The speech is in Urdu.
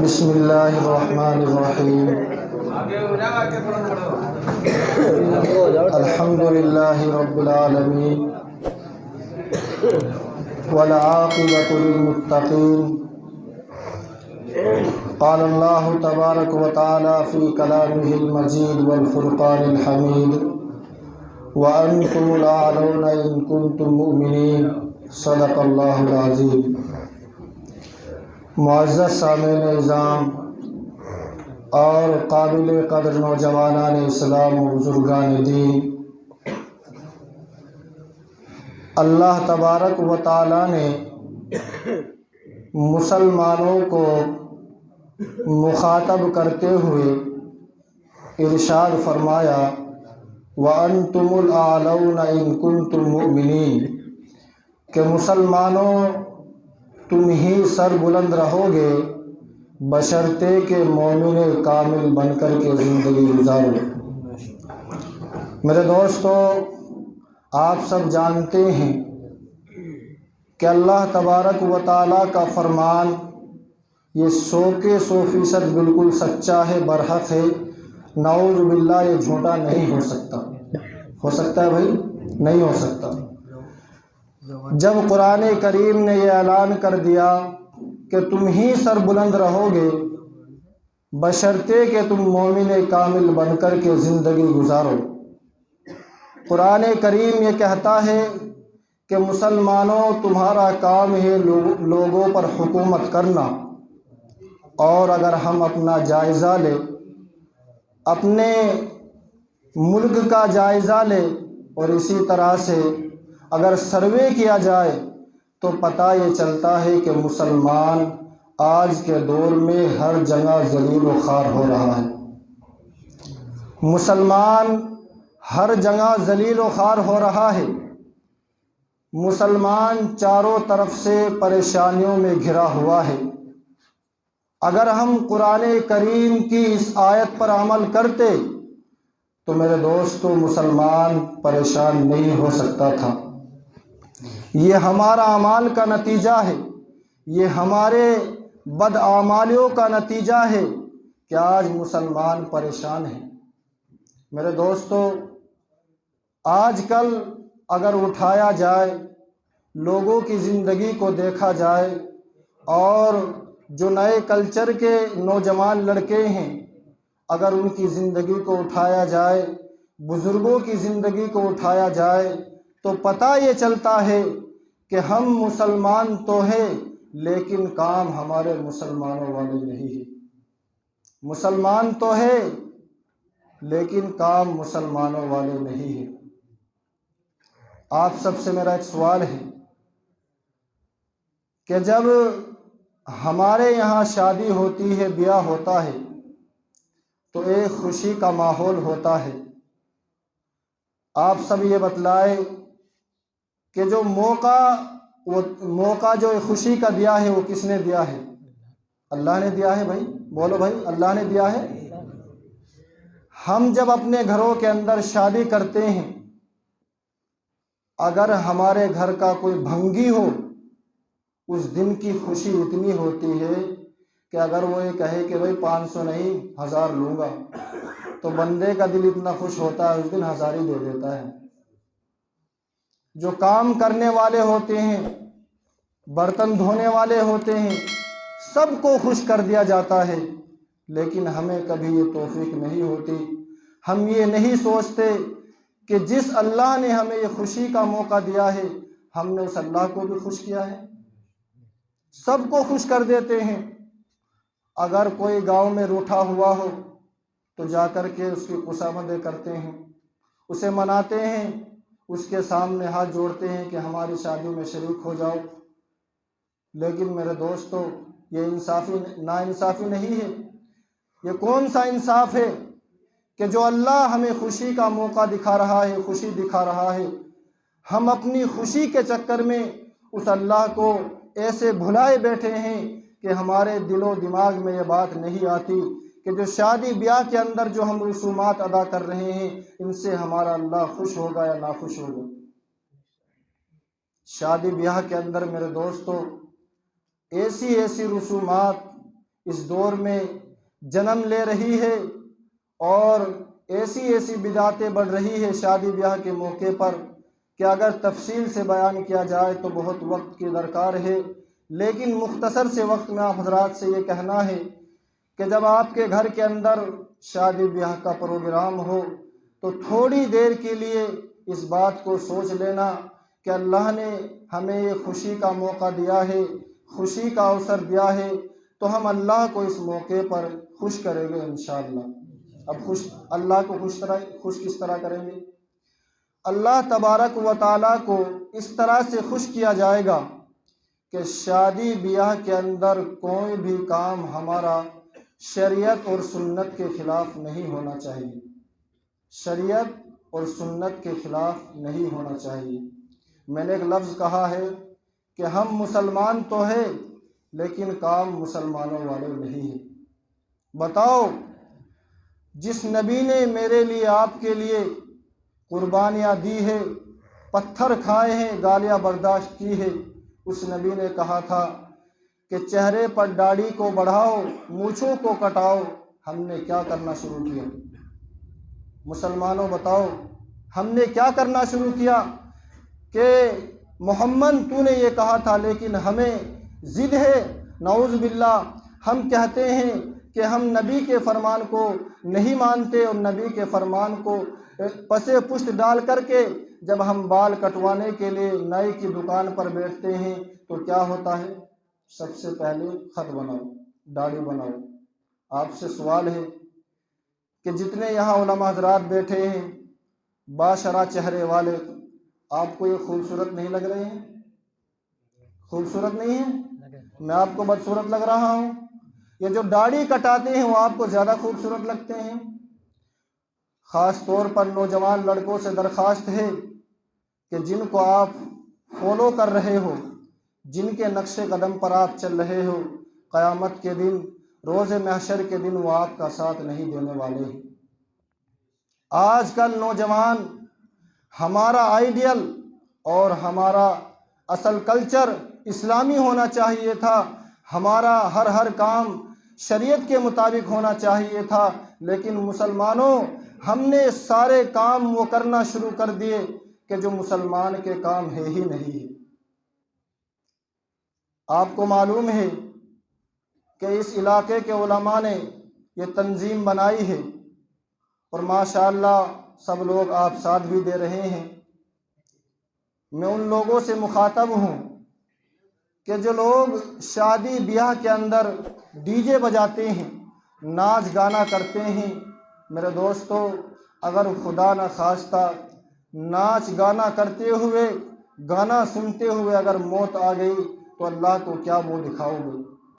بسم اللہ الرحمن الرحیم الحمد للہ رب العالمین والعاقبۃ للمتقین قال اللہ تبارک و تعالی فی کلامہ المجید والفرقان الحمید وانتم الاعلون ان کنتم مؤمنین صدق اللہ العظیم۔ معزز سامعین نظام اور قابل قدر نوجوانان اسلام و بزرگان دین، اللہ تبارک و تعالی نے مسلمانوں کو مخاطب کرتے ہوئے ارشاد فرمایا وَأَنْتُمُ الْأَعْلَوْنَ إِن كُنتُم مُؤْمِنِينَ کہ مسلمانوں تم ہی سر بلند رہو گے بشرطے کہ مومن کامل بن کر کے زندگی گزارو۔ میرے دوستو، آپ سب جانتے ہیں کہ اللہ تبارک و تعالیٰ کا فرمان یہ 100% بالکل سچا ہے، برحق ہے، نعوذ باللہ یہ جھوٹا نہیں ہو سکتا۔ ہو سکتا ہے بھائی؟ نہیں ہو سکتا۔ جب قرآن کریم نے یہ اعلان کر دیا کہ تم ہی سر بلند رہو گے بشرطے کہ تم مومن کامل بن کر کے زندگی گزارو، قرآن کریم یہ کہتا ہے کہ مسلمانوں تمہارا کام ہے لوگوں پر حکومت کرنا، اور اگر ہم اپنا جائزہ لیں، اپنے ملک کا جائزہ لیں اور اسی طرح سے اگر سروے کیا جائے تو پتہ یہ چلتا ہے کہ مسلمان آج کے دور میں ہر جگہ ذلیل و خوار ہو رہا ہے۔ مسلمان ہر جگہ ذلیل و خوار ہو رہا ہے۔ مسلمان چاروں طرف سے پریشانیوں میں گھرا ہوا ہے۔ اگر ہم قرآن کریم کی اس آیت پر عمل کرتے تو میرے دوستو مسلمان پریشان نہیں ہو سکتا تھا۔ یہ ہمارا اعمال کا نتیجہ ہے، یہ ہمارے بدعمالیوں کا نتیجہ ہے کہ آج مسلمان پریشان ہیں۔ میرے دوستو، آج کل اگر اٹھایا جائے، لوگوں کی زندگی کو دیکھا جائے، اور جو نئے کلچر کے نوجوان لڑکے ہیں اگر ان کی زندگی کو اٹھایا جائے، بزرگوں کی زندگی کو اٹھایا جائے، تو پتہ یہ چلتا ہے کہ ہم مسلمان تو ہیں لیکن کام ہمارے مسلمانوں والے نہیں ہے۔ مسلمان تو ہے لیکن کام مسلمانوں والے نہیں ہے۔ آپ سب سے میرا ایک سوال ہے کہ جب ہمارے یہاں شادی ہوتی ہے، بیاہ ہوتا ہے، تو ایک خوشی کا ماحول ہوتا ہے۔ آپ سب یہ بتلائیں کہ جو موقع جو خوشی کا دیا ہے وہ کس نے دیا ہے؟ اللہ نے دیا ہے بھائی، بولو بھائی، اللہ نے دیا ہے۔ ہم جب اپنے گھروں کے اندر شادی کرتے ہیں، اگر ہمارے گھر کا کوئی بھنگی ہو، اس دن کی خوشی اتنی ہوتی ہے کہ اگر وہ یہ کہے کہ بھائی 500 نہیں 1000 لوں گا، تو بندے کا دل اتنا خوش ہوتا ہے اس دن 1000 ہی دے دیتا ہے۔ جو کام کرنے والے ہوتے ہیں، برتن دھونے والے ہوتے ہیں، سب کو خوش کر دیا جاتا ہے، لیکن ہمیں کبھی یہ توفیق نہیں ہوتی۔ ہم یہ نہیں سوچتے کہ جس اللہ نے ہمیں یہ خوشی کا موقع دیا ہے ہم نے اس اللہ کو بھی خوش کیا ہے۔ سب کو خوش کر دیتے ہیں۔ اگر کوئی گاؤں میں روٹھا ہوا ہو تو جا کر کے اس کی خوشامدیں کرتے ہیں، اسے مناتے ہیں، اس کے سامنے ہاتھ جوڑتے ہیں کہ ہماری شادی میں شریک ہو جاؤ۔ لیکن میرے دوستو، یہ ناانصافی نہیں ہے۔ یہ کون سا انصاف ہے کہ جو اللہ ہمیں خوشی کا موقع دکھا رہا ہے، خوشی دکھا رہا ہے، ہم اپنی خوشی کے چکر میں اس اللہ کو ایسے بھلائے بیٹھے ہیں کہ ہمارے دل و دماغ میں یہ بات نہیں آتی کہ جو شادی بیاہ کے اندر جو ہم رسومات ادا کر رہے ہیں ان سے ہمارا اللہ خوش ہوگا یا ناخوش ہوگا۔ شادی بیاہ کے اندر میرے دوستو ایسی رسومات، اس دور میں جنم لے رہی ہے اور ایسی ایسی بدعتیں بڑھ رہی ہے شادی بیاہ کے موقع پر کہ اگر تفصیل سے بیان کیا جائے تو بہت وقت کی درکار ہے، لیکن مختصر سے وقت میں آپ حضرات سے یہ کہنا ہے کہ جب آپ کے گھر کے اندر شادی بیاہ کا پروگرام ہو تو تھوڑی دیر کے لیے اس بات کو سوچ لینا کہ اللہ نے ہمیں یہ خوشی کا موقع دیا ہے، خوشی کا اوسر دیا ہے، تو ہم اللہ کو اس موقع پر خوش کریں گے انشاءاللہ۔ اب اللہ کو خوش کس طرح کریں گے؟ اللہ تبارک و تعالیٰ کو اس طرح سے خوش کیا جائے گا کہ شادی بیاہ کے اندر کوئی بھی کام ہمارا شریعت اور سنت کے خلاف نہیں ہونا چاہیے، شریعت اور سنت کے خلاف نہیں ہونا چاہیے۔ میں نے ایک لفظ کہا ہے کہ ہم مسلمان تو ہیں لیکن کام مسلمانوں والے نہیں ہیں۔ بتاؤ، جس نبی نے میرے لیے آپ کے لیے قربانیاں دی ہے، پتھر کھائے ہیں، گالیاں برداشت کی ہے، اس نبی نے کہا تھا کہ چہرے پر داڑھی کو بڑھاؤ، مونچھوں کو کٹاؤ۔ ہم نے کیا کرنا شروع کیا؟ مسلمانوں بتاؤ، ہم نے کیا کرنا شروع کیا کہ محمد تو نے یہ کہا تھا، لیکن ہمیں ضد ہے، نعوذ باللہ۔ ہم کہتے ہیں کہ ہم نبی کے فرمان کو نہیں مانتے، اور نبی کے فرمان کو پسے پشت ڈال کر کے جب ہم بال کٹوانے کے لیے نائی کی دکان پر بیٹھتے ہیں تو کیا ہوتا ہے؟ سب سے پہلے خط بناؤ، داڑھی بناؤ۔ آپ سے سوال ہے کہ جتنے یہاں علماء حضرات بیٹھے ہیں باشرح چہرے والے، آپ کو یہ خوبصورت نہیں لگ رہے ہیں؟ خوبصورت نہیں ہے؟ میں آپ کو بدصورت لگ رہا ہوں؟ یہ جو داڑھی کٹاتے ہیں وہ آپ کو زیادہ خوبصورت لگتے ہیں؟ خاص طور پر نوجوان لڑکوں سے درخواست ہے کہ جن کو آپ فالو کر رہے ہو، جن کے نقش قدم پر آپ چل رہے ہو، قیامت کے دن، روز محشر کے دن وہ آپ کا ساتھ نہیں دینے والے ہیں۔ آج کل نوجوان، ہمارا آئیڈیل اور ہمارا اصل کلچر اسلامی ہونا چاہیے تھا، ہمارا ہر کام شریعت کے مطابق ہونا چاہیے تھا، لیکن مسلمانوں ہم نے سارے کام وہ کرنا شروع کر دیے کہ جو مسلمان کے کام ہے ہی نہیں۔ آپ کو معلوم ہے کہ اس علاقے کے علماء نے یہ تنظیم بنائی ہے اور ماشاءاللہ سب لوگ آپ ساتھ بھی دے رہے ہیں۔ میں ان لوگوں سے مخاطب ہوں کہ جو لوگ شادی بیاہ کے اندر ڈی جے بجاتے ہیں، ناچ گانا کرتے ہیں، میرے دوستو، اگر خدا نہ خواستہ ناچ گانا کرتے ہوئے، گانا سنتے ہوئے اگر موت آ گئی تو اللہ کو کیا منہ دکھاؤ گے؟